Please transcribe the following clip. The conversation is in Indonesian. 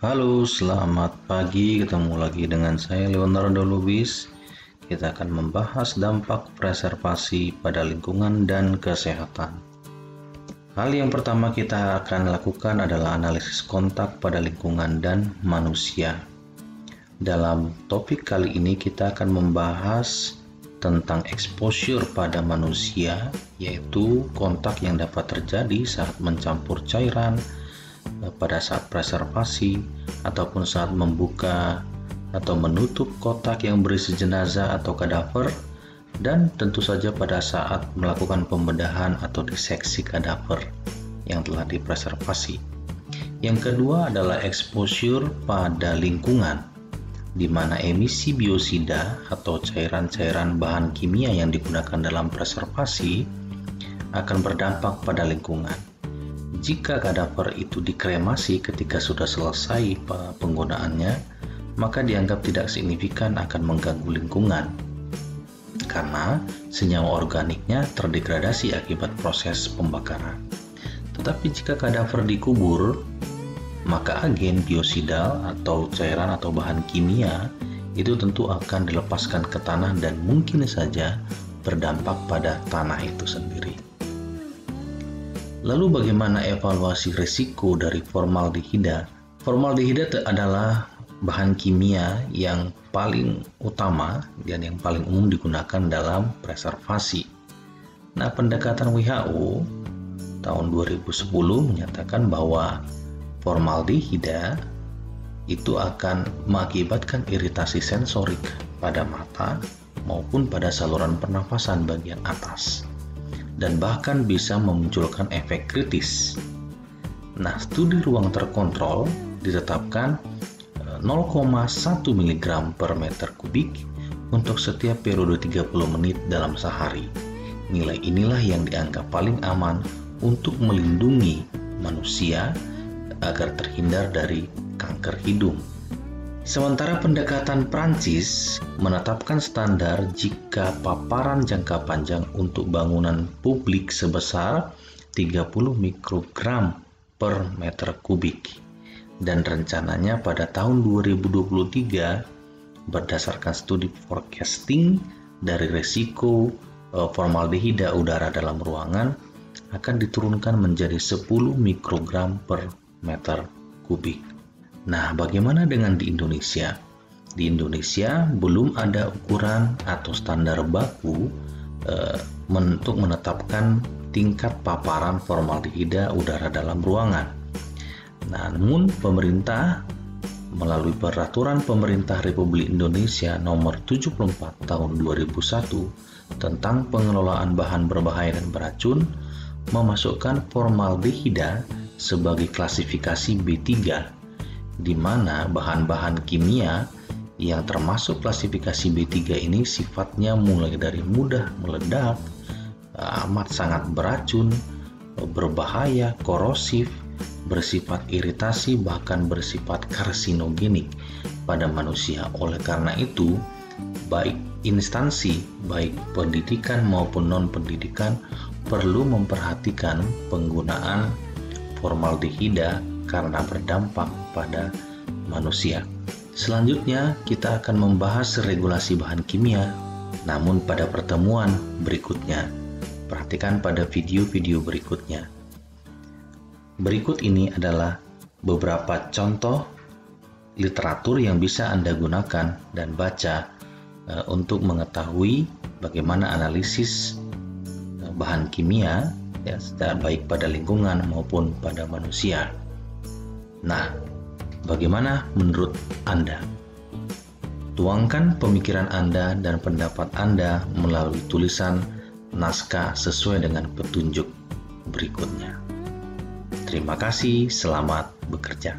Halo, selamat pagi. Ketemu lagi dengan saya Leonardo Lubis. Kita akan membahas dampak preservasi pada lingkungan dan kesehatan. Hal yang pertama kita akan lakukan adalah analisis kontak pada lingkungan dan manusia. Dalam topik kali ini kita akan membahas tentang exposure pada manusia, yaitu kontak yang dapat terjadi saat mencampur cairan, pada saat preservasi, ataupun saat membuka atau menutup kotak yang berisi jenazah atau kadaver, dan tentu saja pada saat melakukan pembedahan atau diseksi kadaver yang telah dipreservasi. Yang kedua adalah exposure pada lingkungan, di mana emisi biosida atau cairan-cairan bahan kimia yang digunakan dalam preservasi akan berdampak pada lingkungan. Jika kadaver itu dikremasi ketika sudah selesai penggunaannya, maka dianggap tidak signifikan akan mengganggu lingkungan, karena senyawa organiknya terdegradasi akibat proses pembakaran. Tetapi jika kadaver dikubur, maka agen biosidal atau cairan atau bahan kimia itu tentu akan dilepaskan ke tanah dan mungkin saja berdampak pada tanah itu sendiri. Lalu bagaimana evaluasi risiko dari formaldehida? Formaldehida adalah bahan kimia yang paling utama dan yang paling umum digunakan dalam preservasi. Nah, pendekatan WHO tahun 2010 menyatakan bahwa formaldehida itu akan mengakibatkan iritasi sensorik pada mata maupun pada saluran pernafasan bagian atas, dan bahkan bisa memunculkan efek kritis. Nah, studi ruang terkontrol ditetapkan 0,1 mg per meter kubik untuk setiap periode 30 menit dalam sehari. Nilai inilah yang dianggap paling aman untuk melindungi manusia agar terhindar dari kanker hidung. Sementara pendekatan Prancis menetapkan standar jika paparan jangka panjang untuk bangunan publik sebesar 30 mikrogram per meter kubik, dan rencananya pada tahun 2023 berdasarkan studi forecasting dari risiko formaldehida udara dalam ruangan akan diturunkan menjadi 10 mikrogram per meter kubik. Nah, bagaimana dengan di Indonesia? Di Indonesia belum ada ukuran atau standar baku untuk menetapkan tingkat paparan formaldehida udara dalam ruangan. Namun pemerintah melalui Peraturan Pemerintah Republik Indonesia Nomor 74 Tahun 2001 tentang pengelolaan bahan berbahaya dan beracun memasukkan formaldehida sebagai klasifikasi B3, di mana bahan-bahan kimia yang termasuk klasifikasi B3 ini sifatnya mulai dari mudah meledak, amat sangat beracun, berbahaya, korosif, bersifat iritasi, bahkan bersifat karsinogenik pada manusia. Oleh karena itu, baik instansi, baik pendidikan maupun non-pendidikan perlu memperhatikan penggunaan formaldehida karena berdampak pada manusia. Selanjutnya kita akan membahas regulasi bahan kimia, namun pada pertemuan berikutnya. Perhatikan pada video-video berikutnya. Berikut ini adalah beberapa contoh literatur yang bisa Anda gunakan dan baca untuk mengetahui bagaimana analisis bahan kimia, ya, baik pada lingkungan maupun pada manusia. Nah, bagaimana menurut Anda? Tuangkan pemikiran Anda dan pendapat Anda melalui tulisan naskah sesuai dengan petunjuk berikutnya. Terima kasih, selamat bekerja.